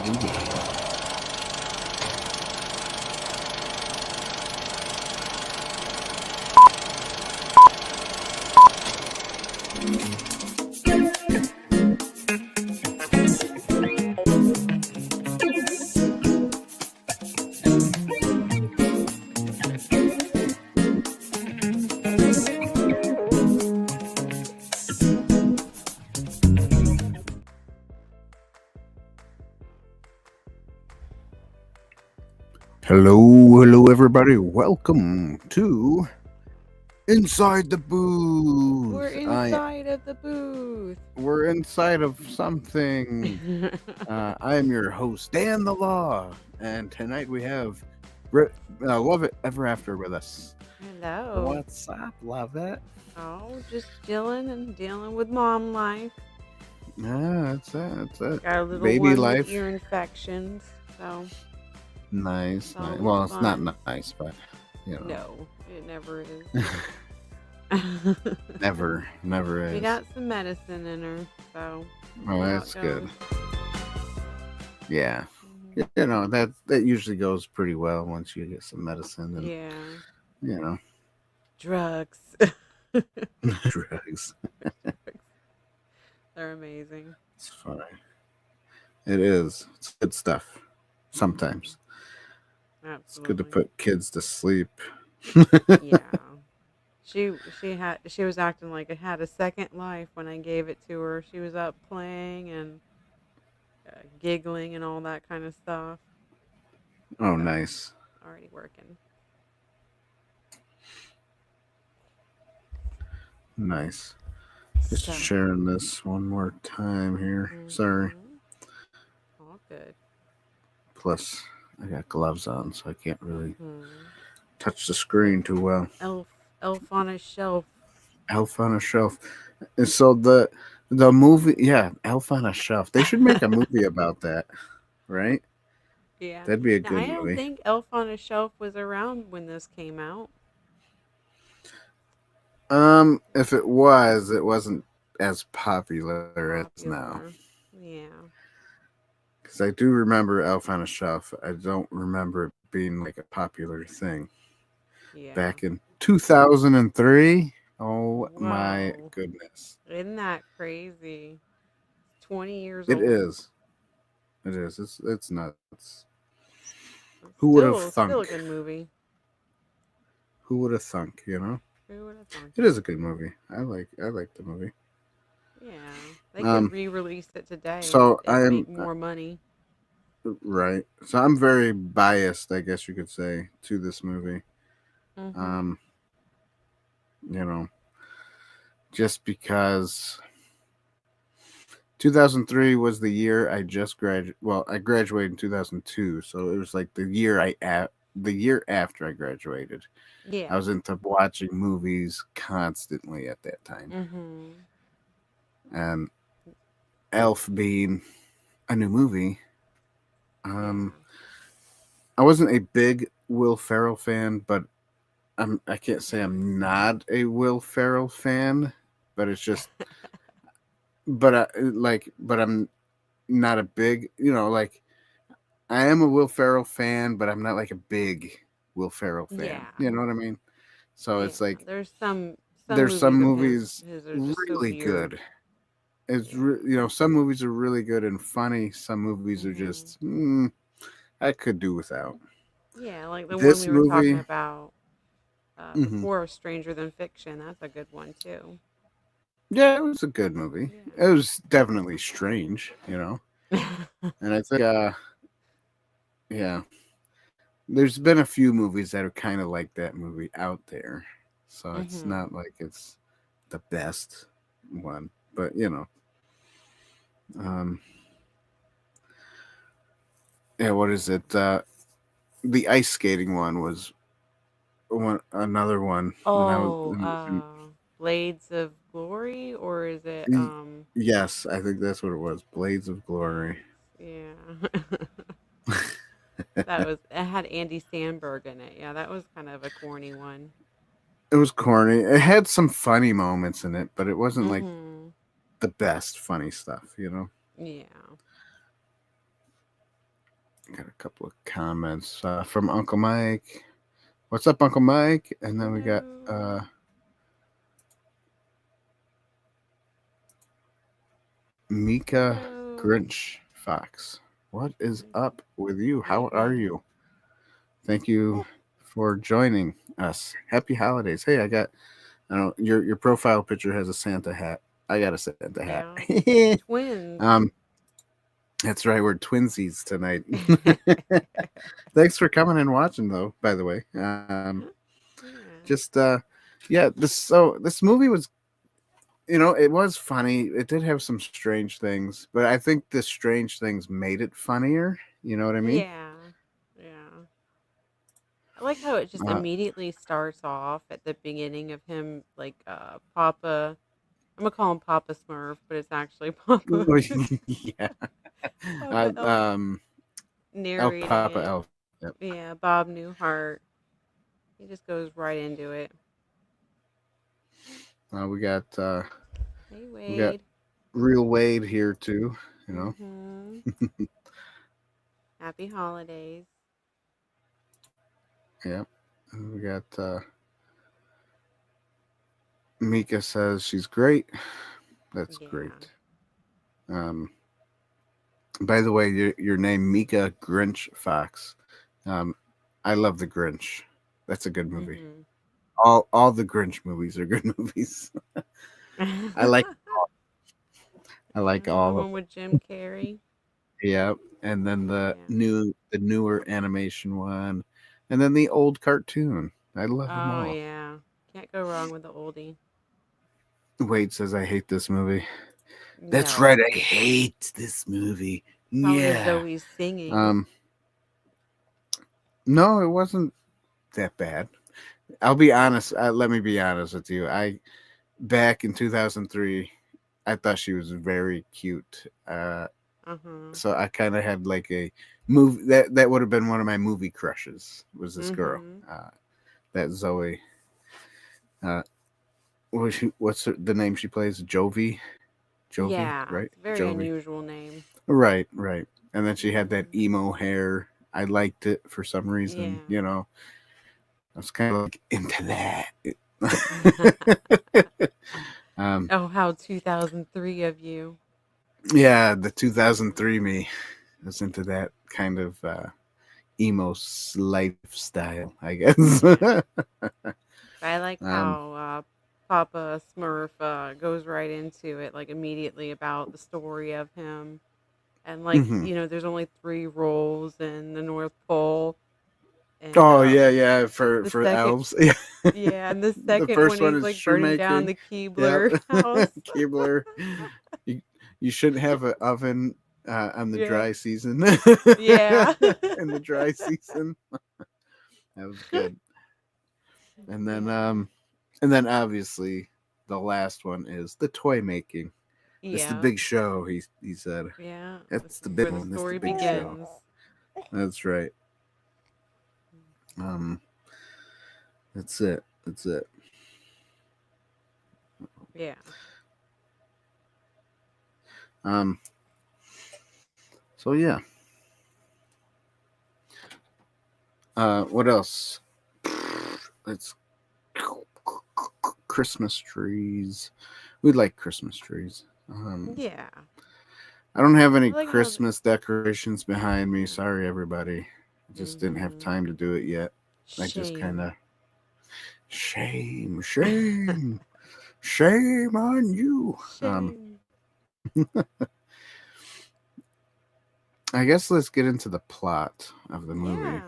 do this. Hello, everybody. Welcome to Inside the Booth. We're inside of the booth. We're inside of something. I am your host, Dan the Law, and tonight we have Lovett Ever After with us. Hello. What's up, Lovett? Oh, just chilling and dealing with mom life. That's it. Got a little Baby one life. with ear infections, so Nice. all Well, it's not fun. nice, but you know, No, it never is. never We is. got some medicine in her, so Oh, see how that's it good. goes. Yeah. Mhm. You know, that usually goes pretty well once you get some medicine and Yeah, you know drugs. drugs. They're amazing. It's funny. It is. It's good stuff. Sometimes it's good to Absolutely. put kids to sleep. Yeah. She was acting like it had a second life when I gave it to her. She was up playing and giggling and all that kind of stuff. Oh, So nice. already working. Nice. Just So sharing this one more time here. Sorry. hmm all good. Plus, I got gloves on, so I can't really Hmm touch the screen too well. Elf on a shelf. Elf on a Shelf. And so the movie, yeah, Elf on a Shelf. They should make a movie about that, right? Yeah. That'd be a Now good I don't movie. think Elf on a Shelf was around when this came out. If it wasn't as popular as now. Popular. Yeah. Because I do remember Elf on a Shelf. I don't remember it being like a popular thing Yeah. back in 2003. Oh my Whoa. goodness, Isn't that crazy? 20 years it old. is. It is. It's nuts. It's Who would have still a thunk? good movie. Who would have thunk? You know, Who would have thunk it it? is a good movie. I like the movie. Yeah, they could Um, re-release it today and so I am make more money. right. So I'm very biased, I guess you could say, to this movie. Mhm. Um, you know, just because 2003 was the year I just graduated. Well, I graduated in 2002, so it was like the year after I graduated. I Yeah. was into watching movies constantly at that time, Mhm. and Elf being a new movie, um, Yeah. I wasn't a big Will Ferrell fan, but I can't say I'm not a Will Ferrell fan, but it's just but I'm not a big, like I am a Will Ferrell fan, but I'm not like a big Will Ferrell fan. Yeah. You know what I mean? So Yeah. it's like There's some there's some movies of movies his are just so really weird. good. It's Yeah. some movies are really good and funny. Some movies are Mhm. just I could do without. Yeah, like the one This we were talking movie, about hmm before, Stranger Than Fiction. That's a good one too. yeah, it was a good movie. It Yeah. was definitely strange, and I think yeah, there's been a few movies that are kind of like that movie out there. So it's not Mhm. like it's the best one, but um, yeah. What is it? The ice skating one was another one when I was. Oh, Blades of Glory, or is it Yes, I think that's what it was. Blades of Glory. Yes, yeah. It had Andy Samberg in it. Yeah, that was kind of a corny one. It was corny. It had some funny moments in it, but it wasn't like Mhm. the best funny stuff. Yeah. Got a couple of comments from Uncle Mike. What's up, Uncle Mike? And then we got Mika Grinch Fox. What is up with you? How are you? Thank you for joining us. Happy holidays. Hey, I don't know, your profile picture has a Santa hat. I got a Santa hat. Twins. That's right. We're twinsies tonight. Thanks for coming and watching, though. By the way, this movie was, it was funny. It did have some strange things, but I think the strange things made it funnier. You know what I mean? Yeah. I like how it just immediately starts off at the beginning of him, like Papa. I'm gonna call him Papa Smurf, but it's actually Papa. Yeah. Papa Elf. Narrating Papa it. Elf. Yep. Yeah, Bob Newhart. He just goes right into it. We got Hey, Wade. We got real Wade here too. Mm-hmm. Happy holidays. Yep. And we got Mika says she's great. That's great. By the way, your name Mika Grinch Fox. I love the Grinch. That's a good movie. Mm-hmm. All the Grinch movies are good movies. I like all the of one with Jim Carrey. Yeah, and then the newer animation one, and then the old cartoon. I love them all. Oh yeah, can't go wrong with the oldie. Wade says I hate this movie. That's right, I hate this movie. Probably as though he's singing. No, it wasn't that bad. I'll be honest. Let me be honest with you. Back in 2003, I thought she was very cute. So I kind of had like a movie that would have been one of my movie crushes. Was this girl, that Zoe? What's the name she plays? Jovi. Yeah, right? Very unusual name. Right. And then she had that emo hair. I liked it for some reason. I was kind of like into that. How 2003 of you. Yeah, the 2003 me was into that kind of emo lifestyle, I guess. I like how Papa Smurf goes right into it, like immediately about the story of him. And like, there's only 3 roles in the North Pole. And, yeah, for elves. Yeah, and the second first one is like burning down the Keebler house. Keebler. You shouldn't have an oven on the dry season. Yeah. In the dry season. That was good. And then obviously the last one is the toy making. It's the big show, he said. Yeah. That's the big one. The story big begins. Show. That's right. That's it. Yeah. So yeah. What else? It's Christmas trees. We like Christmas trees. Yeah. I don't have any Christmas decorations behind me. Sorry, everybody. I just didn't have time to do it yet. Shame. I just kind of shame on you. I guess let's get into the plot of the movie.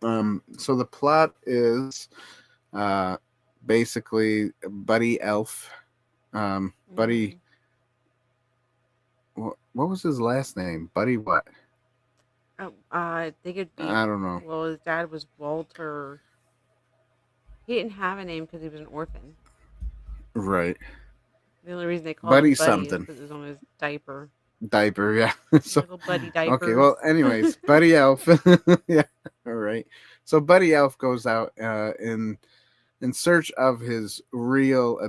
Yeah. So the plot is basically Buddy Elf. Buddy. What was his last name? Buddy what? I think it'd be. I don't know. Well, his dad was Walter. He didn't have a name because he was an orphan. Right. The only reason they called Buddy him Buddy something is because it was on his diaper. Yeah. So, little Buddy diapers. Okay, well, anyways, Buddy Elf. Yeah, all right. So Buddy Elf goes out in search of his real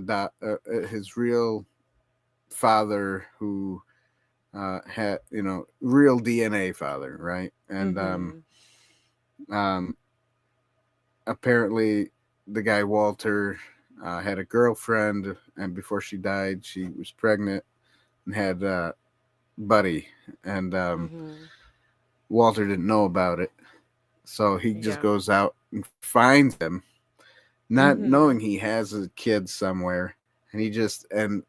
father, who had real DNA father, right? And Mhm. um, apparently the guy Walter had a girlfriend, and before she died, she was pregnant and had Buddy, and Mhm. Walter didn't know about it, so he just Yep. goes out and finds him, not knowing Mhm. he has a kid somewhere, and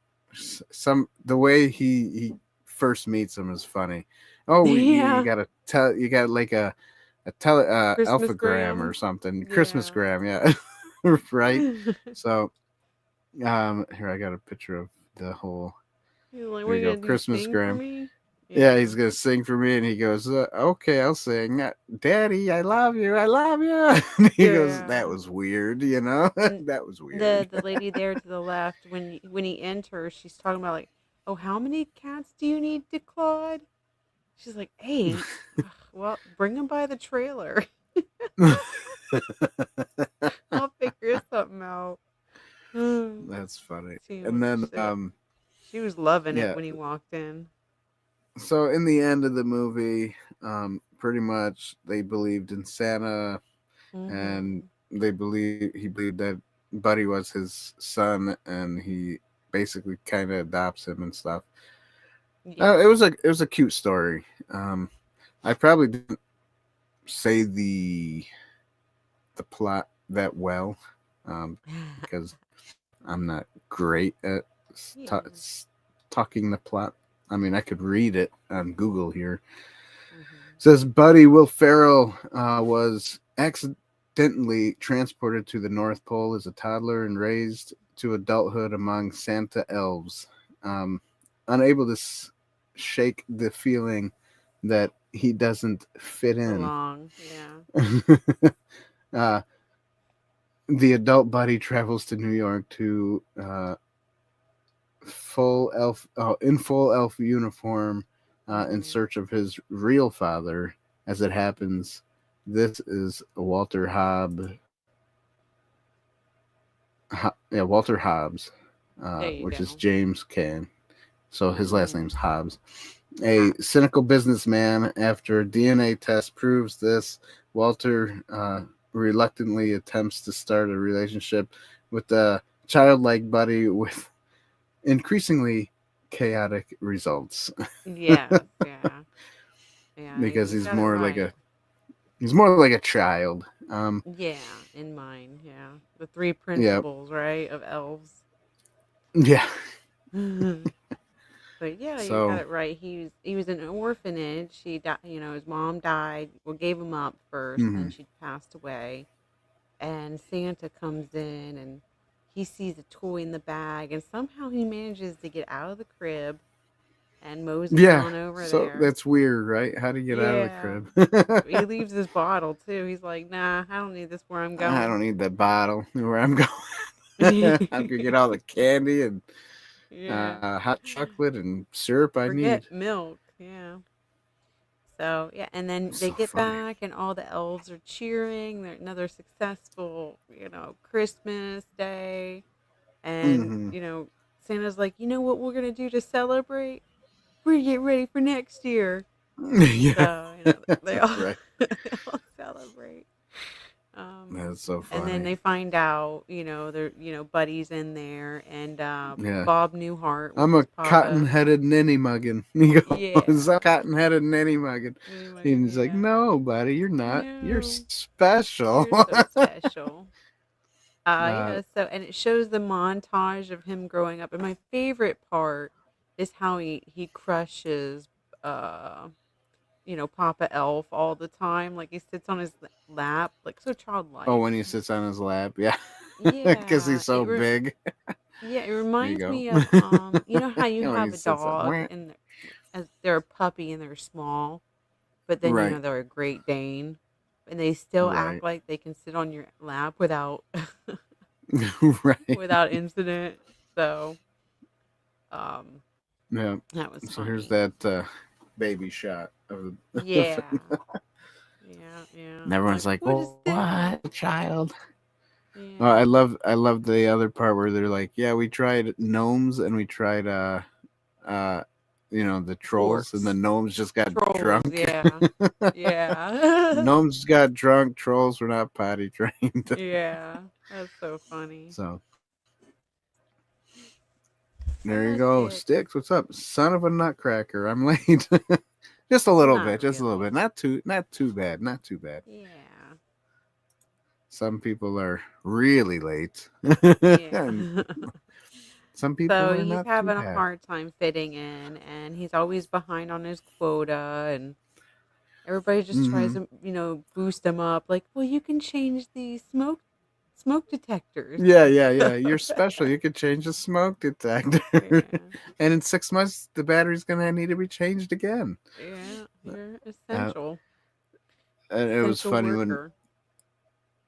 some the way he first meets him is funny. Oh, you Yeah. got you got like a Christmas alphagram or gram. something, Yeah. Christmasgram, yeah. Right. So here I got a picture of the whole. He's like, "What Here are you you go, gonna do? Sing for Christmasgram. me?" Yeah, Yeah. he's gonna sing for me, and he goes, "Okay, I'll sing." Daddy, I love you, I love you. And he goes, "That Yeah. was weird, you know. And That was the weird." the lady there to the left, when he enters, she's talking about like, "Oh, how many cats do you need to Claude?" She's like, "8." Ugh, well, bring them by the trailer. I'll figure something out. That's funny. Too And much. then, So, yeah, she was loving it yeah. when he walked in. So in the end of the movie, pretty much they believed in Santa, and Mhm. he believed that Buddy was his son, and he basically kind of adopts him and stuff. Yeah. It was a cute story. I probably didn't say the plot that well, because I'm not great at Yeah. talking the plot. I mean, I could read it on Google here. Mhm. It says Buddy Will Ferrell was accidentally transported to the North Pole as a toddler and raised to adulthood among Santa elves. Um, unable to shake the feeling that he doesn't fit in. Belong. Yeah. uh, the adult Buddy travels to New York to in full elf uniform in Mhm. search of his real father. As it happens, this is Walter Hobbs, There you which is go. James Cain. So his last Mhm. name's Hobbs. A cynical businessman, after a DNA test proves this, Walter reluctantly attempts to start a relationship with a childlike Buddy with increasingly chaotic results. Yes. Yeah. Yeah. Because You got it right. he's more like a child. Yeah. In mine. Yeah. The three Yeah, principles, right, of elves. yeah. But yeah, you got So, it right. He was in an orphanage. He died. His mom died. Well, gave him up first. Then mhm. she passed away. And Santa comes in and he sees a toy in the bag, and somehow he manages to get out of the crib and mosey Yeah. on over So there. that's weird, right? How to get out of the Yeah. crib? He leaves his bottle too. He's like, "Nah, I don't need this where I'm I going." don't need that bottle where I'm going. I'm gonna get all the candy and Yeah. hot chocolate and syrup I need. Forget milk. Yeah. So yeah, and then they So get funny. back, and all the elves are cheering. They're another successful, Christmas day, and Hmm. Santa's like, "You know what we're gonna do to celebrate? We're gonna get ready for next year." Yeah. So they all Right. they all celebrate. Um, That's so and then funny. they find out, they're Buddy's in there, and Yeah. Bob Newhart, which I'm is a Papa. cotton-headed ninny muggin. He goes, Yeah, I'm cotton-headed ninny muggin. anyway, And he's like, yeah. no, buddy, you're not. You're No, special. you're so special. uh, Yeah, so and it shows the montage of him growing up. And my favorite part is how he crushes uh Papa Elf all the time. Like he sits on his lap, like so oh, childlike. when he sits on his lap. Yeah. Because Yeah, he's so big. yeah, it There you reminds go. me of how you When he have a sits on. dog and as they're a puppy and they're small, but then Right. they're a Great Dane and they still act Right. like they can sit on your lap without Right. without incident. So, um, Yeah. that was So here's funny. that baby shot of the. Yeah. Yeah, yeah. And I'm everyone's like, like, "What is "Well, that?" what child?" Oh, Yeah. I love the other part where they're like, "Yeah, we tried gnomes and we tried the trolls, and the Orcs. gnomes just got Trolls, drunk. yeah. Yeah. Gnomes got drunk. Trolls were not potty trained. Yeah. That's so funny. So So there you that's go. it. Sticks, what's up? Son of a nutcracker. I'm late. Just a little Not bit. Just a little really. bit. Not too bad. Not too bad. Yeah. Some people are really late. Yeah. And some people So are he's not too having a bad. hard time fitting in, and he's always behind on his quota, and everybody just tries Hmm. to, boost him up. Like, well, you can change the smoke detectors. Yeah. You're special. You could change the smoke detector. Yeah. And in 6 months, the battery's going to need to be changed again. Yeah. You're Uh, essential. and it was Essential funny when, worker.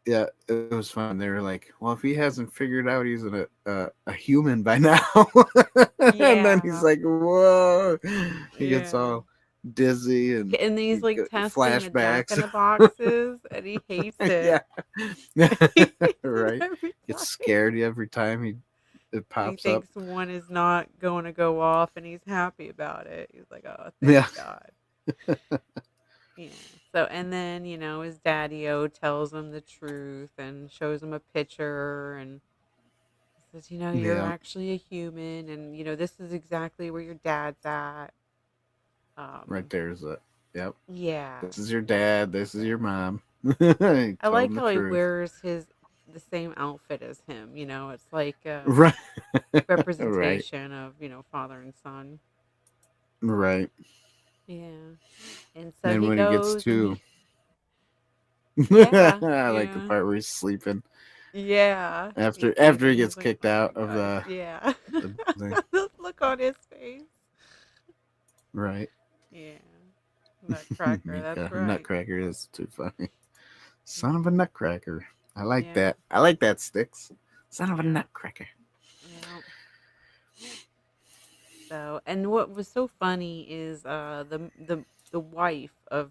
yeah, it was fun. They were like, well, if he hasn't figured out he's a human by now. And then he's Yeah. like, whoa. He gets Yeah. all dizzy and And he's like testing the Jack in flashbacks. the Boxes, and he hates Yeah. it. He hates it Right. every Gets time. scared every time it He pops up. thinks one is not going to go off, and he's happy about it. He's like, "Oh, thank Yeah. God." Yeah. So, and then his daddy-o tells him the truth and shows him a picture, and says, "You're Yeah. actually a human, and this is exactly where your dad's at." Right Um, there's it. Yep. yeah. This is your dad. This is your mom. Tell I him like the how he truth. wears the same outfit as him. It's like a Right. Right. representation of father and son. Right. Yeah. And so And he when he gets goes and to, he yeah, I like the yeah. part where he's sleeping Yeah. He's after he sleeping. gets He's like, kicked "Oh my out of gosh." Yeah. the thing. The look on his face. Right. Yeah. Nutcracker, that's right. Nutcracker is too funny. Son of a Yeah. nutcracker. I like Yeah. that. I like that, Sticks. Son of a Yeah. nutcracker. Yeah. So, and what was so funny is the wife of,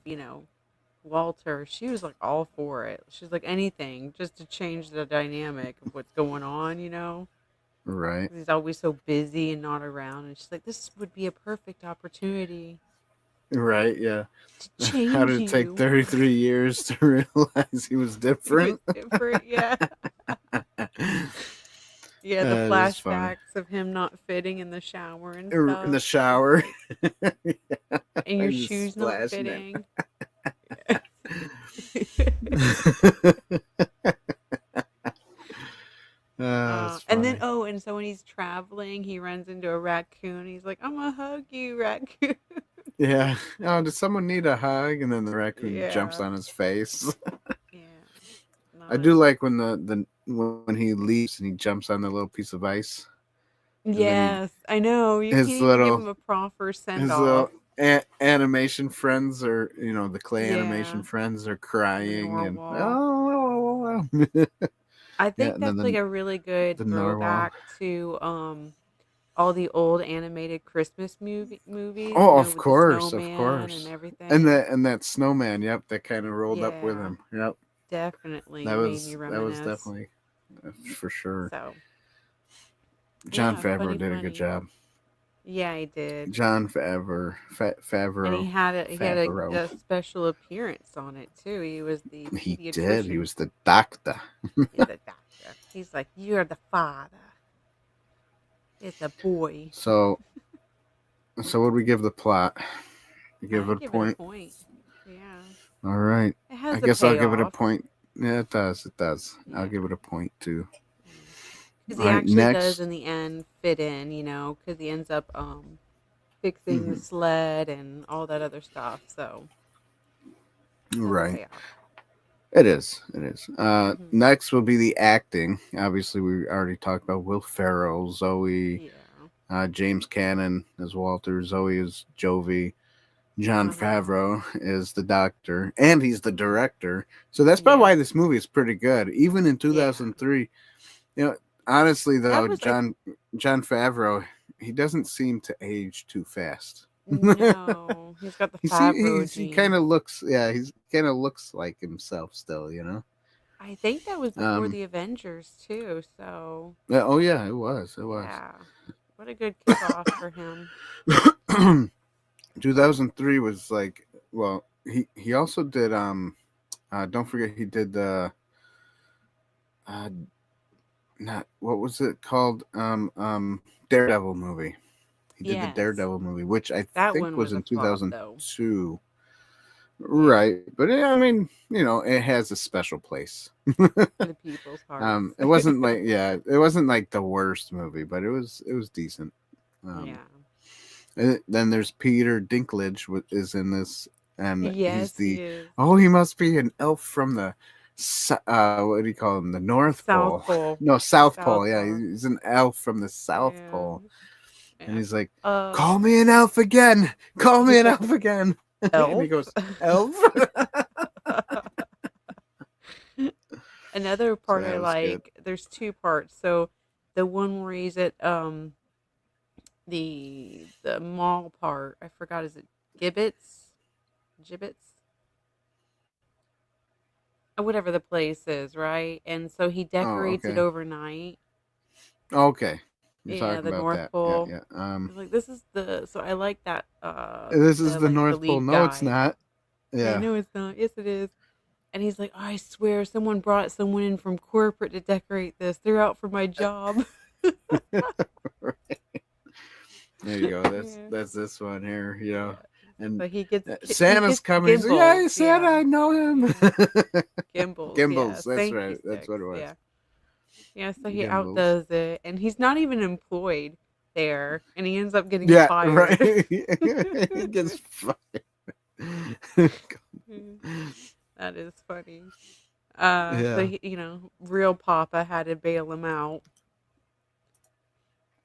Walter, she was like all for it. She's like anything just to change the dynamic of what's going on. Right. 'Cause he's always so busy and not around. And she's like, this would be a perfect opportunity Right, yeah. to How change did it take you. 33 years to realize he was He was different? different. Yeah. Yeah. The That is funny. flashbacks of him not fitting in the shower and In the stuff. She's shower. like, Yeah, and your just shoes not splashing it. fitting. It's And then funny. and so when he's traveling, he runs into a raccoon. He's like, "I'm gonna hug you, raccoon." Yeah. Oh, does someone need a hug? And then the raccoon jumps Yeah, on his face. yeah, I do nice. like when the when he leaves and he jumps on the little piece of ice, and then Yes, I know. You can't his even give little him a proper send his off. little animation friends are the clay animation Yeah, friends are the crying and narwhal. oh I yeah, think and then that's like a really good the narwhal. throwback to all the old animated Christmas movies. Oh, With the of snowman and course, everything. and that snowman. Yep, that kind of rolled up with Yeah, him. Yep, definitely made me that was reminisce. definitely for sure. So John yeah, Favreau funny, did a good funny. job. Yeah, he did. John Favreau, And Favreau, he had Favreau. a special appearance on it too. He was the He did. He pediatrician. was the doctor. He's the doctor. He's like, "You're the father. It's a boy." So, so what do we give the plot? You give I it a give it a point. point. Yeah, All right. it I has a guess I'll give it a payoff. point. Yeah, it does. It does. I'll Yeah, give it a point too. because All he right. actually does Next. in the end fit in. Because he ends up fixing the Hmm. sled and all that other stuff. So it has a Right. payoff. It is. It is. Hmm. Next will be the acting. Obviously, we already talked about Will Ferrell, Zoe, Yeah. James Cannon as Walter, Zoe as Jovi, John Uh huh. Favreau is the doctor, and he's the director. So that's probably Yes. why this movie is pretty good, even in Yeah. 2003. You know, honestly though, That was like John Favreau, he doesn't seem to age too fast. no. He's got the Favreau He kind gene. of looks, yeah, he's kind of looks like himself still, you know. I think that was before Um, the Avengers too. So oh yeah, it was, it was. yeah. What a good kickoff for him. 2003 was like, well, he also did don't forget he did the uh not what was it called, Daredevil movie. He did the Yes. Daredevil movie, which I That think one was was in a flop though. 2002. Yeah. Right, but yeah, I mean, it has a special place. In the people's hearts. It wasn't like, yeah, it wasn't like the worst movie, but it was decent. Um, Yeah. and then there's Peter Dinklage is in this, and he's Yes, he the, is. oh, he must be an elf from the what do you call him, the North South Pole? Pole. No, South South Pole. Yeah, Pole. he's an elf from the South Yeah. Pole, and Yeah. he's like, Uh call me an elf again, call me he's an like elf again. And he elf. goes, elf. Another So part I that was good. like, there's two parts. So the one where he's at the mall part, I forgot, is it Gibbets? Gibbets? Or whatever the place is, right? And so he Oh, decorates it okay. overnight. Okay. You're Yeah, talking the about North that. Yeah, Pole. yeah. It's like this is the so I like that This is the the like the North Pole. lead No, it's guy. not. Yeah, Yeah. no, it's not. Yes, it is. And he's like, I swear someone brought someone in from corporate to decorate this. They're out for my job. There you go. That's Yeah. that's this one here. Yeah. And So he Santa's gets coming. He's like, gimbals. yeah, Santa, Yeah. I know him. Yeah. Gimbals. Yeah. Gimbals. That's Sankey right. That's sticks. what it was. Yeah. Yeah. So he Gimbals. outdoes it, and he's not even employed there, and he ends up getting Yeah. Right. fired. He gets fired. That is funny. So Yeah. real Papa had to bail him out.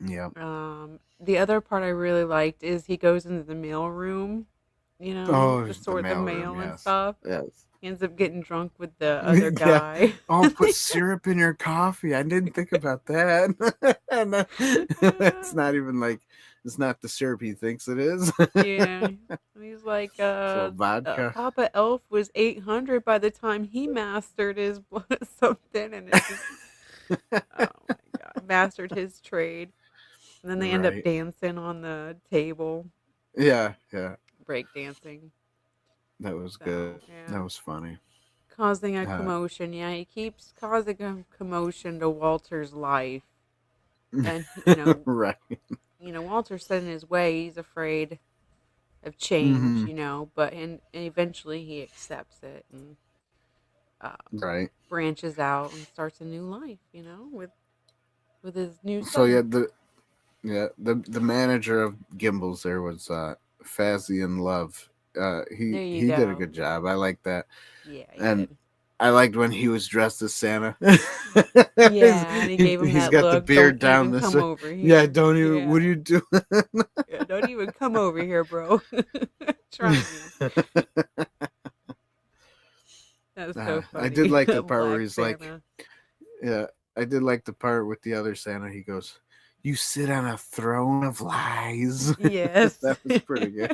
Yeah. The other part I really liked is he goes into the mail room, Oh, to the sort the mailroom. mail and Yes. stuff. Yes. He ends up getting drunk with the other Yeah. guy. Oh, put syrup in your coffee. I didn't think about that. And it's not even like, it's not the syrup he thinks it is. Yeah. He's like, So vodka. Papa Elf was 800 by the time he mastered his something, and it's just, oh my God, mastered his trade. And then they end up Right. dancing on the table, Yeah. Yeah. break dancing. That was good. So, That yeah. was funny. Causing a Uh, commotion. Yeah, he keeps causing a commotion to Walter's life. And right. Walter's set in his way. He's afraid of change, Hmm. but and eventually he accepts it and uh, Right. branches out and starts a new life, with his new So son. the manager of Gimbals there was Fazzy and Love. He There you he did a go. good job. I like that. Yeah, he And did. I liked when he was dressed as Santa. he's, Yeah, and he gave him he's that got the look. Don't beard down even this come way. over Yeah, here. don't even. What are Yeah, you doing? yeah. Don't even come over here, bro. Try me. That was so I did funny. like the part where Black he's like, Santa. yeah, I did like the part with the other Santa. He goes, "You sit on a throne of lies." Yes. That was pretty good.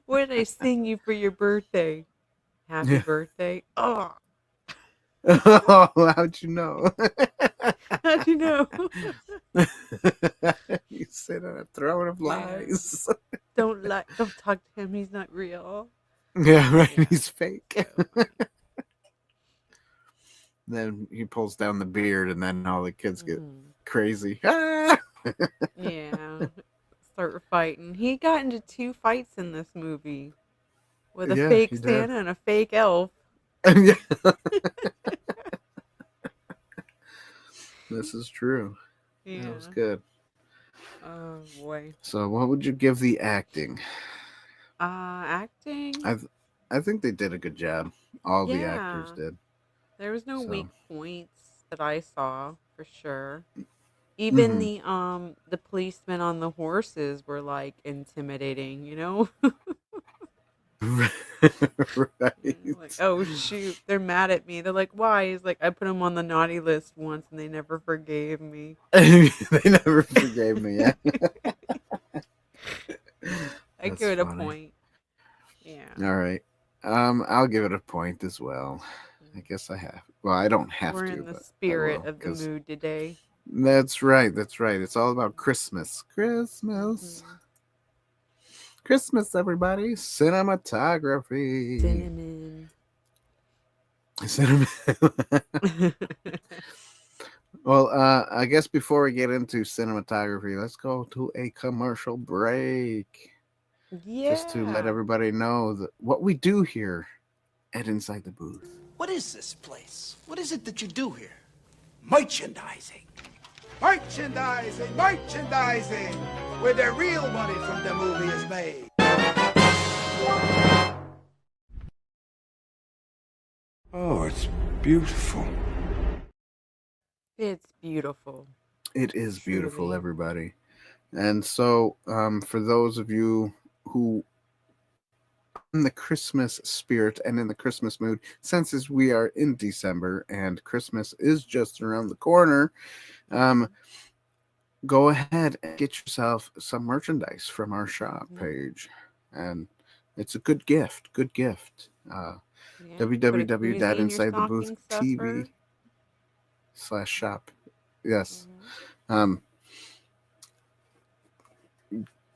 What did I sing you for your birthday? Happy Yeah. birthday. Oh, Oh, how'd you know? how'd you know? You sit on a throne of Yeah. lies. Don't talk to him. He's not real. Yeah, right. Yeah. He's fake. So funny. Then he pulls down the beard, and then all the kids get Hmm. crazy. Ah! Yeah. Start fighting. He got into two fights in this movie with a Yeah, fake he did. Santa and a fake elf. Yeah, this is true. That was Yeah. good. Oh boy. So, what would you give the acting? Acting. I th- I think they did a good job. All the actors Yeah. did. There was no So, weak points that I saw for sure. Even hmm. the policemen on the horses were like intimidating, you know? Like, Right. oh shoot, they're mad at me. They're like, why? He's like, I put them on the naughty list once and they never forgave me. They never forgave me. Yeah, I that's give it a funny. point. Yeah. All right. I'll give it a point as well. I guess I have. Well, I don't have We're to, in the but I spirit will of the because mood today. That's right. That's right. It's all about Christmas. Christmas. Mm-hmm. Christmas, everybody. Cinematography. Cinnamon. Cinema. Well, I guess before we get into cinematography, let's go to a commercial break. Just to let Yeah. everybody know that what we do here at Inside the Booth. What is this place? What is it that you do here? Merchandising. Merchandising, merchandising, where the real money from the movie is made. Oh, it's beautiful. It's beautiful. It is beautiful, Truly. everybody. And so, for those of you who are in the Christmas spirit and in the Christmas mood, since as we are in December and Christmas is just around the corner, um, Mm-hmm. go ahead and get yourself some merchandise from our shop Mm-hmm. page. And it's a good gift. Good gift. Yeah. Put a koozie in your stocking www.insidetheboothtv stuffer. /shop. Yes. Mm-hmm. Um,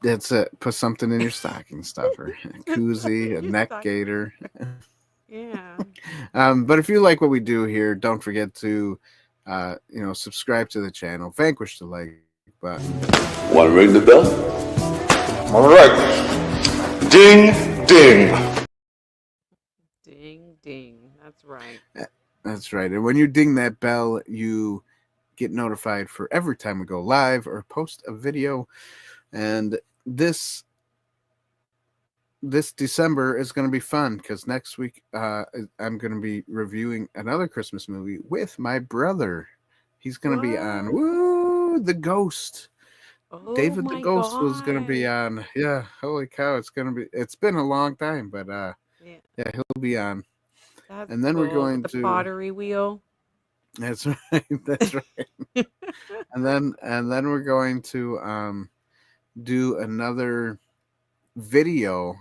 that's it. Put something in your stocking stuffer. A Put something koozie, in a your neck stocking gaiter. stuffer. Yeah. But if you like what we do here, don't forget to, subscribe to the channel, vanquish the like button. Want to ring the bell? All right. Ding, ding. Ding ding. That's right. That's right. And when you ding that bell, you get notified for every time we go live or post a video. And this December is going to be fun because next week I'm going to be reviewing another Christmas movie with my brother. He's going to be on What? The Ghost. Oh David the my Ghost was going to be gosh. on. Yeah, holy cow! It's been a long time, but Yeah. yeah, he'll be on. That's And then we're cool. With going the to. pottery wheel. That's right. That's right. And then we're going to do another video.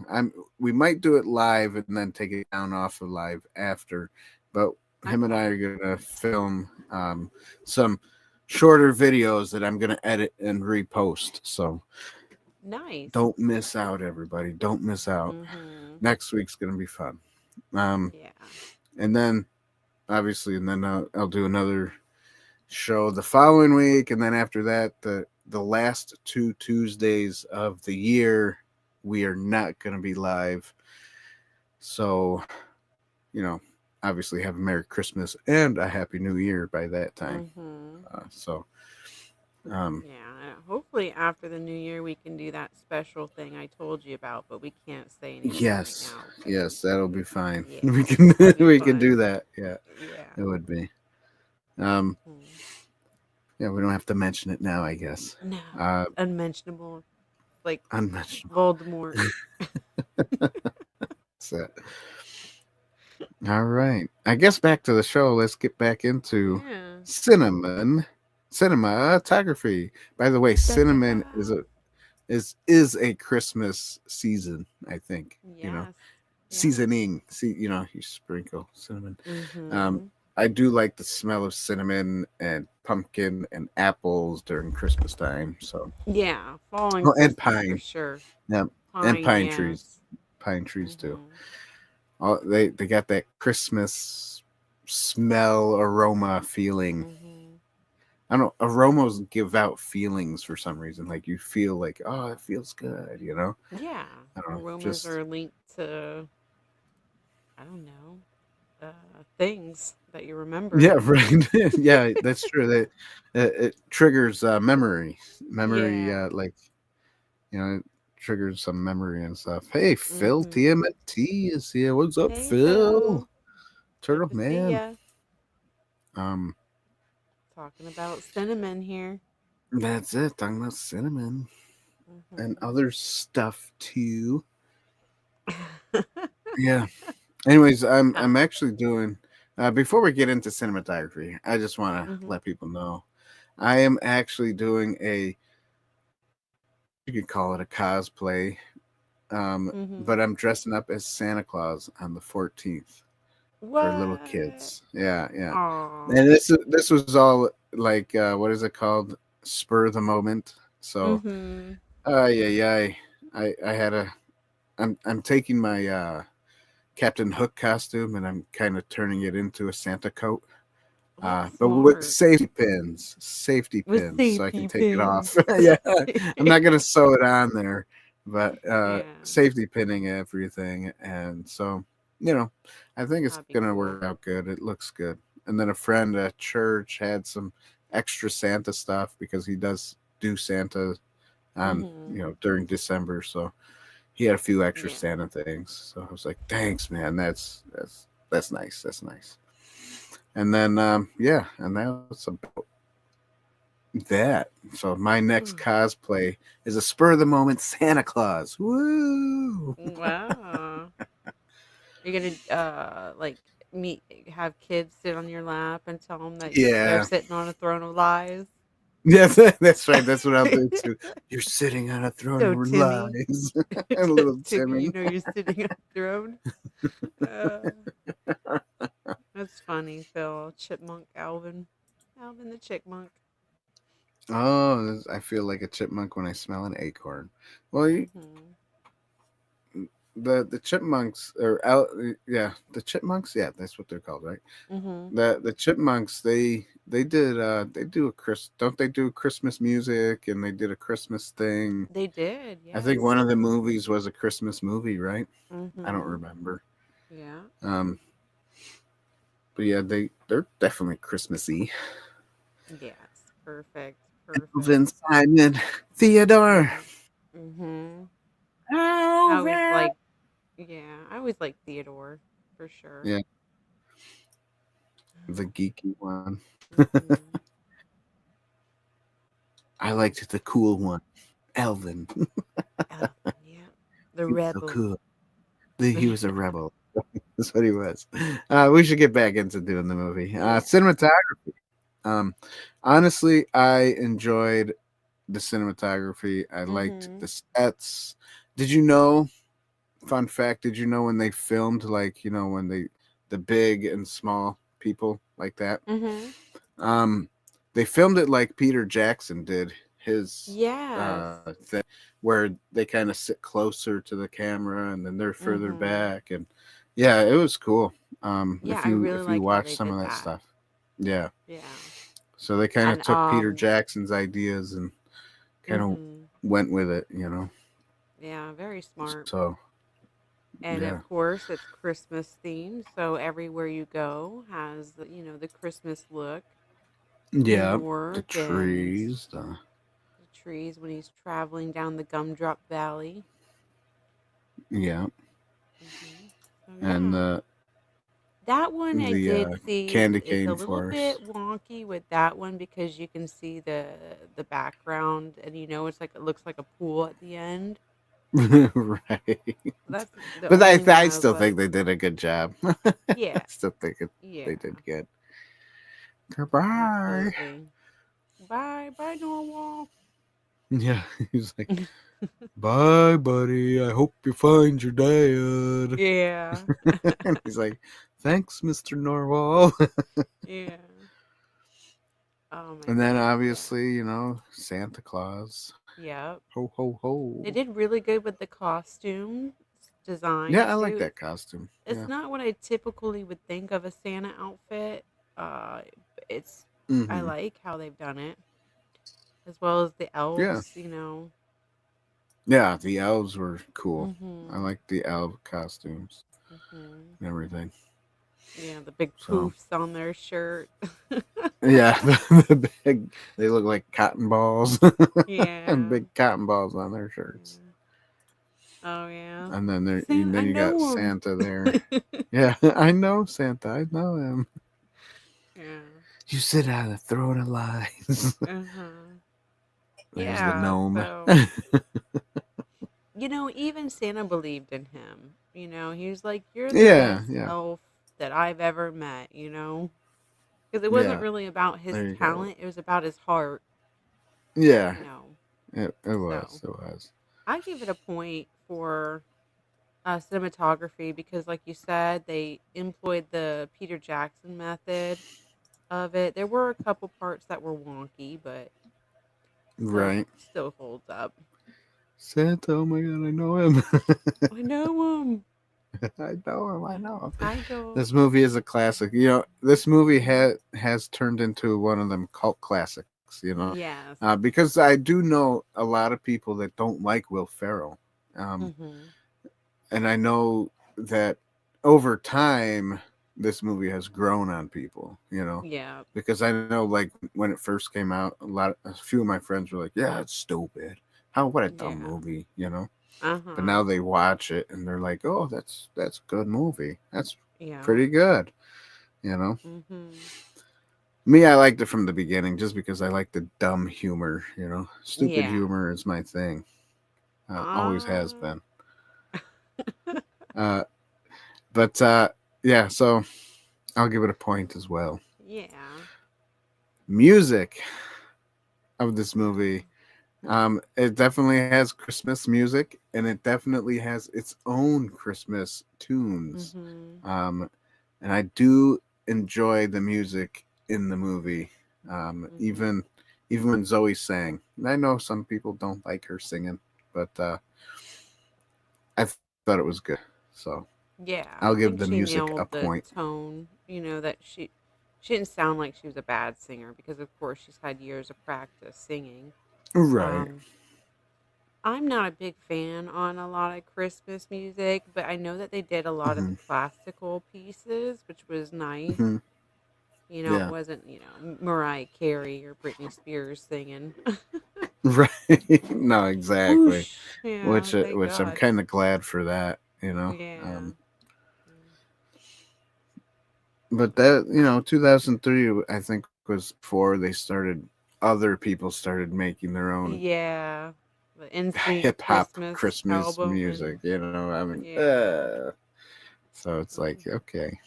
We might do it live and then take it down off of live after, but him and I Okay. are gonna film some shorter videos that I'm gonna edit and repost. So Nice. don't miss out, everybody. Don't miss out. Mm-hmm. Next week's gonna be fun. Um, Yeah. and then obviously, and then I'll do another show the following week, and then after that, the last 2 Tuesdays of the year, we are not going to be live. So, you know, obviously, have a Merry Christmas and a Happy New Year by that time. Mm-hmm. So, um, Yeah. Hopefully after the new year we can do that special thing I told you about, but we can't say anything right yes, now yes, because that'll be fine. yeah, We can that'll be we can do fun. that. Yeah, Yeah. it would be. Um, Hmm. yeah, we don't have to mention it now, I guess. No, Uh, it's unmentionable. Like Unmentionable. Voldemort. That's it. All right. I guess back to the show. Let's get back into Yeah. cinnamon cinematography. By the way, Da, da, cinnamon da. is a Christmas season, I think. Yes. Yeah. Seasoning. See, you sprinkle cinnamon. Um, Mm-hmm. I do like the smell of cinnamon and pumpkin and apples during Christmas time. So, Yeah. Fall and oh, and Christmas for pine. sure. Yeah, and Pine, pine trees. yes. Pine trees too. Mm-hmm. They got that Christmas smell, aroma, feeling. Mm-hmm. I don't know. Aromas give out feelings for some reason. Like you feel like, oh, it feels good. Yeah. I don't know. Aromas Just are linked to, I don't know, things that you remember. yeah, right. Yeah, that's true. That it triggers memory. Yeah. It triggers some memory and stuff. Hey, Phil Mm-hmm. TMNT is here. What's up, Hey, Phil? Phil. Good Turtle to see man. ya. Um, Talking about cinnamon here. that's it. Talking about cinnamon and Mm-hmm. other stuff too. Yeah. Anyways, I'm actually doing. Before we get into cinematography, I just want to Mm-hmm. let people know I am actually doing I guess you could call it a cosplay. Mm-hmm. But I'm dressing up as Santa Claus on the 14th. for little What? kids. Yeah, yeah. Aw. And this was all like what is it called? Spur of the moment. So, Mhm. yeah, yeah. I had a. I'm taking my Captain Hook costume and I'm kind of turning it into a Santa coat. Oh, that's But with smart. safety With pins, so I can safety take it off. pins. Yeah, I'm not gonna sew it on there, but Yeah, safety pinning everything, and so I think it's that'd be gonna cool. work out good. It looks good. And then a friend at church had some extra Santa stuff because he does do Santa on Mhm. during December, so he had a few extra Yeah. Santa things. So I was like, thanks, man. That's nice. That's nice. And then yeah, and that's about that. So my next cosplay is a spur of the moment Santa Claus. Woo! Wow. You're gonna like meet have kids sit on your lap and tell them that they're Yeah. sitting on a throne of lies. Yes, that's right. That's what I'll do too. You're sitting on a throne So of Timmy, lies. A little Timmy, you Timmy. know you're sitting on a throne. Uh, that's funny, Phil. Chipmunk Alvin. Alvin the chipmunk. Oh, I feel like a chipmunk when I smell an acorn. Well, Mhm. the chipmunks yeah, the chipmunks, yeah, that's what they're called, right? Mhm. The chipmunks, they do a Chris don't they do Christmas music, and they did a Christmas thing. They did, I think yes. one of the movies was a Christmas movie, right? I don't Mhm. remember. Yeah. Um, but yeah, they're definitely Christmassy. Yes. Perfect. Perfect. Elvin, Simon, Theodore. Yeah. Mhm. I always Elvin. like yeah, I always like Theodore for sure. Yeah, the geeky one. Mhm. I liked the cool one, Elvin. Elvin, yeah. The He was so rebel. cool. He was a rebel. That's what he was. We should get back into doing the movie. Yeah. Cinematography. Um, honestly, I enjoyed the cinematography. I liked Mhm. the sets. Did you know? Fun fact: did you know when they filmed, like when the big and small people like that? Mhm. Um, they filmed it like Peter Jackson did his Yes. thing, where they kind of sit closer to the camera and then they're further Mhm. back, and yeah, it was cool. Yeah, If I you really if you like how watch they some did of that that. stuff, yeah. Yeah. So they kind of And took Peter Jackson's ideas and kind of mhm. went with it. Yeah, very smart. So And yeah, of course, it's Christmas themed, so everywhere you go has the Christmas look. New yeah, the York and trees, the trees when he's traveling down the Gumdrop Valley. yeah, So and yeah, that one I the did see. candy It's a cane little bit forest. wonky with that one because you can see the background, and it's like it looks like a pool at the end. Right. That's the But only one I I was still like, think they did a good job. I yeah, still think they yeah, did good. Goodbye. absolutely. Bye, bye, Norwal. Yeah, he's like, bye, buddy. I hope you find your dad. Yeah, And he's like, thanks, Mr. Norwal. yeah. Oh my And then goodness, yeah, obviously, Santa Claus. yep. Ho, ho, They ho. did really good with the costume design Yeah, I like too. that costume. It's Yeah. not what I typically would think of a Santa outfit. Uh, it's I Hmm. like how they've done it, as well as the Yeah. elves. Yeah, the elves were cool. I Mhm. like the elf costumes Mhm. and everything. Yeah, the big So. poofs on their shirt. Yeah, they look like cotton balls, and Yeah. big cotton balls on their shirts. Yeah. Oh yeah. And then Santa, I then you got know him. Santa there. Yeah, I know Santa. I know him. Yeah. You sit on a throne of lies. Uh-huh. There's the Yeah. gnome. So, even Santa believed in him. He was like, "You're the Yeah, best yeah, elf that I've ever met." Because it wasn't yeah. really about his There you go. talent, it was about his heart, Yeah, you know. it was. So, It was. I give it a point for cinematography because, like you said, they employed the Peter Jackson method of it. There were a couple parts that were wonky, but still Right. still holds up. Santa, oh my god, I know him. I know him. I know him. I know him. I don't. This movie is a classic. This movie has turned into one of them cult classics. Yes. Because I do know a lot of people that don't like Will Ferrell, Mhm. and I know that over time this movie has grown on people. Yeah. Because I know, like, when it first came out, a few of my friends were like, "Yeah, it's stupid. What a dumb Yeah. movie." But Uh-huh. now they watch it and they're like, "Oh, that's a good movie. That's Yeah. pretty good." You know. Mhm. Me, I liked it from the beginning just because I like the dumb humor. Stupid Yeah. humor is my thing. Always has Uh, been. Uh, but yeah, so I'll give it a point as well. yeah. Music of this movie. It definitely has Christmas music, and it definitely has its own Christmas tunes. Mhm. Um, and I do enjoy the music in the movie, Mhm. even when Zoe sang. And I know some people don't like her singing, but I thought it was good. So Yeah, I'll I give the think she music a nailed the point. tone, that she didn't sound like she was a bad singer because of course she's had years of practice singing. Right. Um I'm not a big fan on a lot of Christmas music, but I know that they did a lot of Hmm. classical pieces, which was nice. Hmm. It Yeah. wasn't, Mariah Carey or Britney Spears singing. Right. No, exactly. Whoosh. Yeah, thank Which I'm God. kind of glad for that. Yeah. Yeah. But that 2003, I think, was before they started. Other people started making their own Yeah. The NSYNC hip hop Christmas Christmas album music. and I mean, yeah. so it's like, Mm, okay,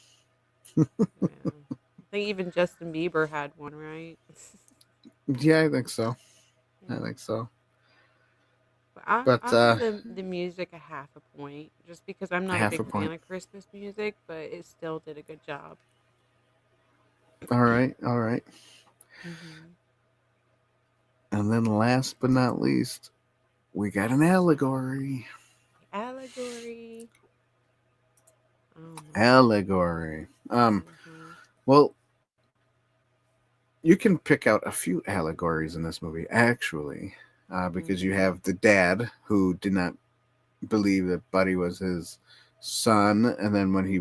yeah. I think even Justin Bieber had one, right? yeah, I think so. I Yeah. think so. But I But I'll give the music a half a point just because I'm not a half big a fan point. of Christmas music, but it still did a good job. All right, all right. Mhm. And then last but not least, we got an allegory. Allegory. Oh my. Allegory. Mhm. Well, you can pick out a few allegories in this movie, actually, because you Mhm. have the dad who did not believe that Buddy was his son, and then when he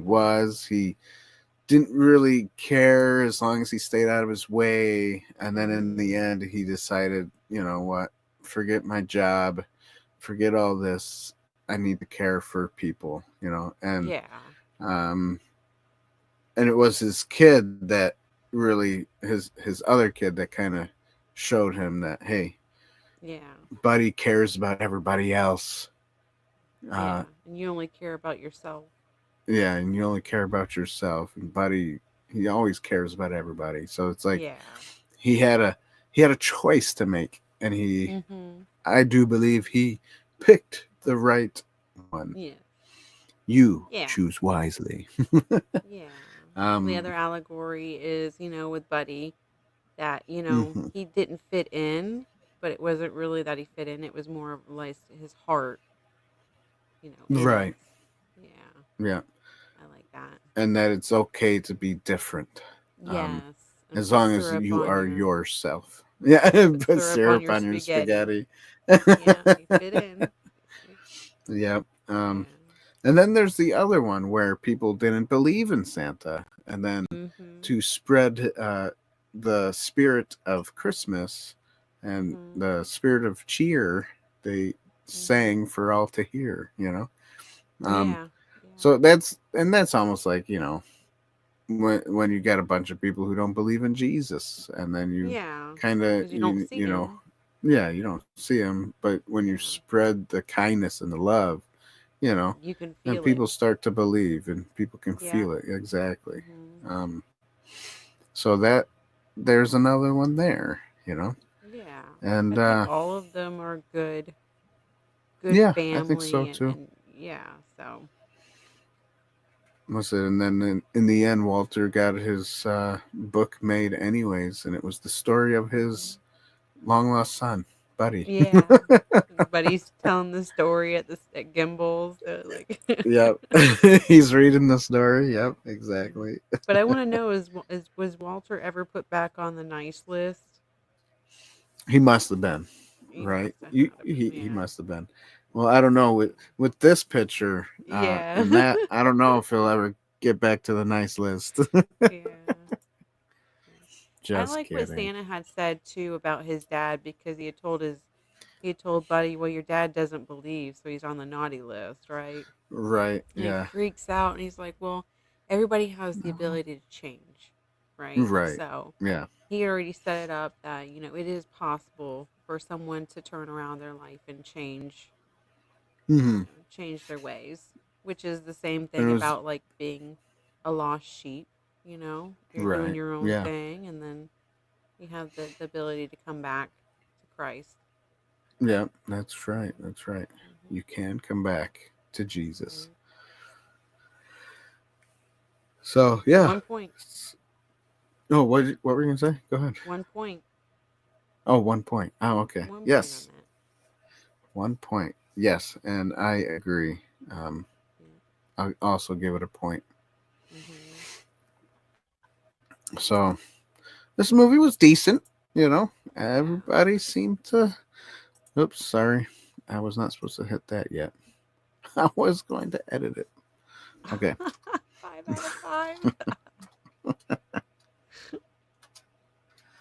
didn't really care as long as he stayed out of his way, and then in the Mhm. end he decided, you know what, forget my job, forget all this. I need to care for people, Yeah. um, and it was his kid that really his other kid that kind of showed him that, hey, Yeah. Buddy cares about everybody else. Uh, Yeah. And you only care about yourself. yeah, and you only care about yourself. And Buddy, he always cares about everybody. So it's like Yeah. he had a he had a choice to make, and Mhm. I do believe he picked the right one. Yeah. You Yeah. choose wisely. Yeah. The um, other allegory is, with Buddy that, mhm. he didn't fit in, but it wasn't really that he fit in. It was more of like his heart, in it. Right. Yeah. Yeah, I like that. and that it's okay to be different, Yes. And as put long as syrup you on are your yourself. Yeah, put put syrup on syrup your on your spaghetti. spaghetti. Yeah, you fit in. Yep. Yeah. And then there's the other one where people didn't believe in Santa, and then Mhm. to spread the spirit of Christmas and Mhm. the spirit of cheer, they Mhm. sang for all to hear. Um, Yeah. Yeah. so that's almost like, when you got a bunch of people who don't believe in Jesus, and then you Yeah. kind of Because you don't see him. yeah, you don't see him, but when you Yeah. spread the kindness and the love, you know, You can and feel it. people start to believe, and people can Yeah. feel it exactly. Mhm. Um, so there's another one there, Yeah. and I think all of them are good yeah, I think family so and too. yeah, so Was it? And then in the end, Walter got his book made anyways, and it was the story of his long lost son, Buddy. yeah. But he's telling the story at Gimbals. They're like, Yep. He's reading the story. Yep, yeah. exactly. But I want to know is was Walter ever put back on the nice list? He must have been, He right? must have You, had to be. he Yeah. must have been. Well, I don't know with this picture Yeah. and that. I don't know if he'll ever get back to the nice list. Yeah. I Just like what kidding. Santa had said too about his dad because he had told Buddy, well, your dad doesn't believe, so he's on the naughty list, right? Right? And he Yeah. freaks out and he's like, well, everybody has the ability to change, right? Right. So Yeah. he already set it up that, it is possible for someone to turn around their life and change, Hmm. change their ways, which is the same And thing it was about like being a lost sheep, you're doing right. your own Yeah. thing and then you have the ability to come back to Christ. Yeah. That's right. That's right. Hmm. You can come back to Jesus. Right. So yeah. 1 point. Oh, what were you gonna say? Go ahead. 1 point. Oh, 1 point. Oh, okay. 1 point on Yes, that. 1 point. Yes, and I agree. Um, Yeah. I also give it a point. Hmm. So this movie was decent. Yeah. Everybody seemed to. Oops, sorry, I was not supposed to hit that yet. I was going to edit it. Okay. 5 out of 5.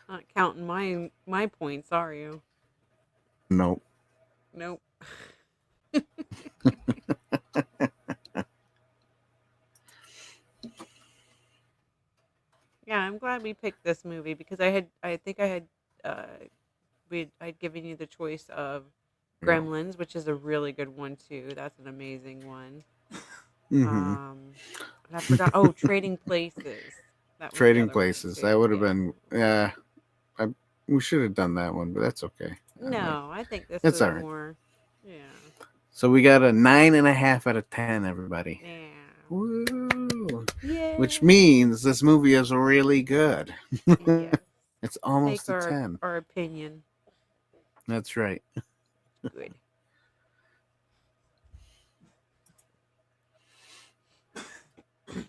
Not counting my points, are you? Nope. Nope. Yeah, I'm glad we picked this movie because I think I had uh I'd given you the choice of Gremlins, which is a really good one too. That's an amazing one. Mm-hmm. Um, and I forgot. Oh, Trading Places. That was the Trading other one Places. That too. would have Yeah. been. Yeah, I, we should have done that one, but that's okay. No, I think this That's was all right. more. Yeah. So we got a 9.5 out of 10, everybody. Yeah. Woo! Which Yay. means this movie is really good. Yes. It's Take almost a our 10. our opinion. That's right. Good.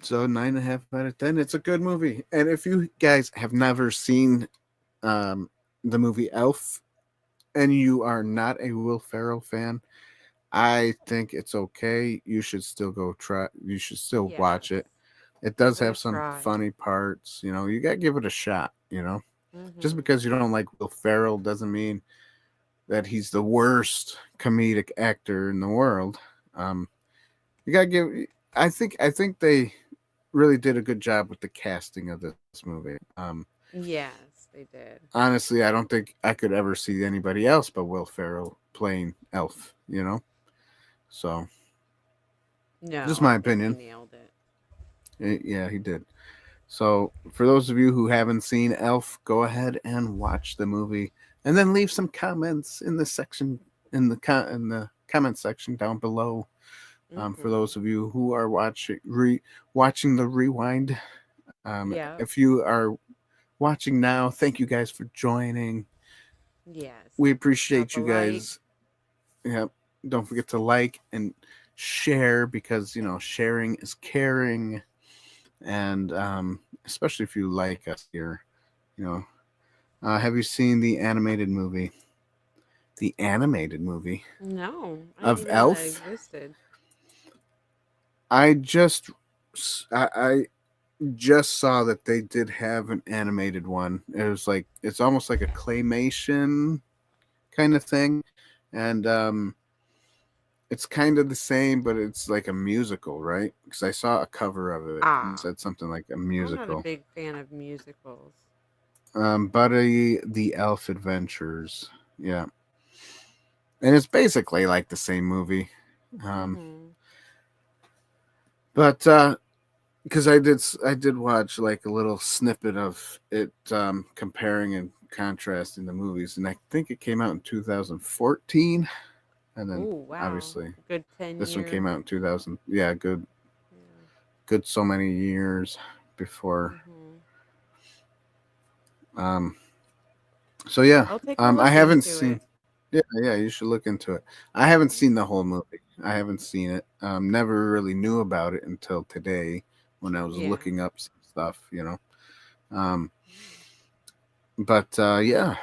So 9.5 out of 10. It's a good movie. And if you guys have never seen the movie Elf and you are not a Will Ferrell fan, I think it's okay. You should still go try. You should still Yes. watch it. It does Give it a have some try. funny parts. You got to give it a shot. Just Mhm. because you don't like Will Ferrell doesn't mean that he's the worst comedic actor in the world. Um, you got to give. I think they really did a good job with the casting of this movie. Yes, they did. Honestly, I don't think I could ever see anybody else but Will Ferrell playing Elf. So No, just I my think he opinion. nailed it. Yeah, he did. So, for those of you who haven't seen Elf, go ahead and watch the movie, and then leave some comments in the section in the comment section down below. For Mhm. those of you who are watching the rewind, Yep. if you are watching now, thank you guys for joining. Yes. We Drop appreciate a you like. guys. Yep. Don't forget to like and share because sharing is caring, and especially if you like us here. You know, have you seen the animated movie? The animated movie No, I didn't of even know that Elf. existed. I just I just saw that they did have an animated one. It's almost like a claymation kind of thing, and it's kind of the same, but it's like a musical, right? Because I saw a cover of it and it Ah, said something like a I'm not a musical. big fan of musicals. Buddy the Elf Adventures, yeah, and it's basically like the same movie, um, Mhm. but because I did watch like a little snippet of it, comparing and contrasting the movies, and I think it came out in 2014. and then Oh, wow. obviously Good 10 this one years. came out in 2000. Yeah, good so many years before. Mm-hmm. Um, so yeah, I'll take a I look haven't into seen. it. Yeah, you should look into it. I haven't seen the whole movie. I haven't seen it. Never really knew about it until today when I was Yeah. looking up some stuff. Um, but yeah,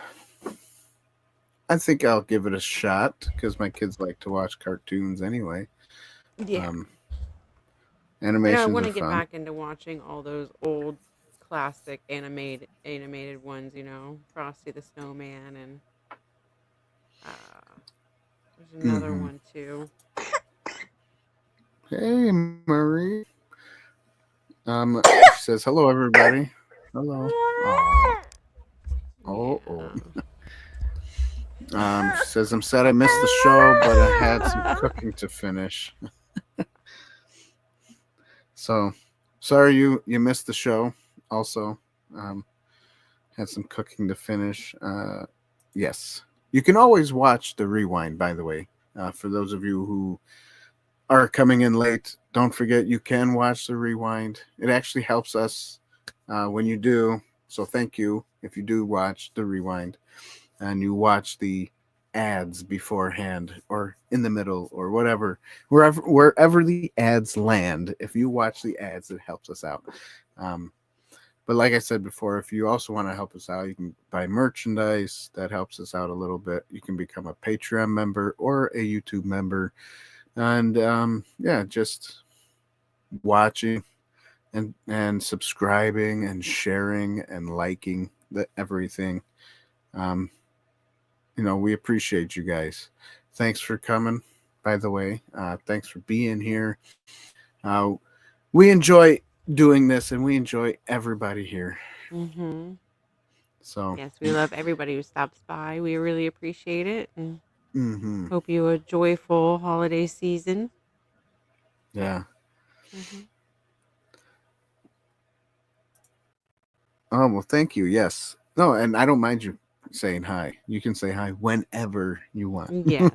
I think I'll give it a shot because my kids like to watch cartoons anyway. Yeah. Um, I know I animations want are to get fun. back into watching all those old classic animated ones, Frosty the Snowman and there's another Hmm. one too. Hey, Marie. She says hello, everybody. Hello. Oh, oh. Yeah. She says I'm sad I missed the show, but I had some cooking to finish. So sorry you missed the show. Also, um, had some cooking to finish. Yes, you can always watch the rewind. By the way, for those of you who are coming in late, don't forget you can watch the rewind. It actually helps us when you do. So thank you if you do watch the rewind and you watch the ads beforehand or in the middle or wherever the ads land. If you watch the ads, it helps us out. Um, but like I said before, if you also want to help us out, you can buy merchandise. That helps us out a little bit. You can become a Patreon member or a YouTube member. And yeah, just watching and subscribing and sharing and liking everything. Um, we appreciate you guys. Thanks for coming. By the way, thanks for being here. We enjoy doing this, and we enjoy everybody here. Mm-hmm. So, Yes, we love everybody who stops by. We really appreciate it and mm-hmm. hope you a joyful holiday season. Yeah. Mm-hmm. Oh, well, thank you. Yes. No, and I don't mind you saying hi. You can say hi whenever you want. Yes.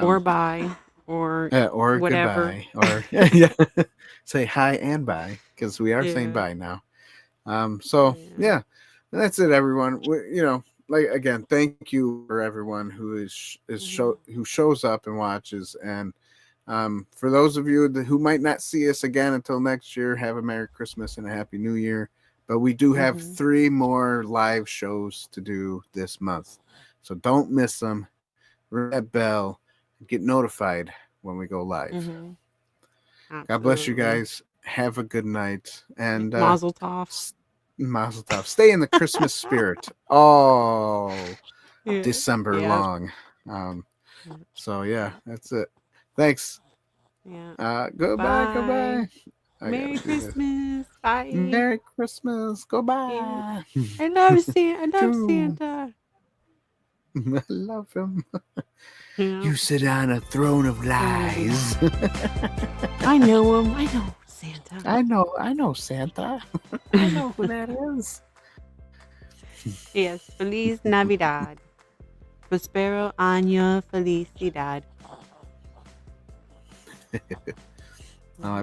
Or bye or Or whatever. goodbye. Or yeah. Say hi and bye because we are saying Yeah. bye now. So Yeah. yeah, that's it, everyone. Like again, thank you for everyone Mm-hmm. who shows up and watches. And for those of you who might not see us again until next year, have a Merry Christmas and a Happy New Year. But we do have Mm-hmm. 3 more live shows to do this month, so don't miss them. Ring that bell, get notified when we go live. Mm-hmm. God bless you Absolutely. guys. Have a good night and Mazel tov. Mazel tov. Stay in the Christmas spirit all Yeah. December Yeah. long. So yeah, that's it. Thanks. Yeah. Goodbye. Bye. Goodbye. I Merry gotta do this. Christmas. Bye. Merry Christmas. Yeah. Goodbye. I love Santa. I love True. Santa. I love him. Yeah. You sit on a throne of lies. I know him. I know Santa. I know Santa. I know who that is. Yes. Feliz Navidad. Prospero año felicidad. Oh, I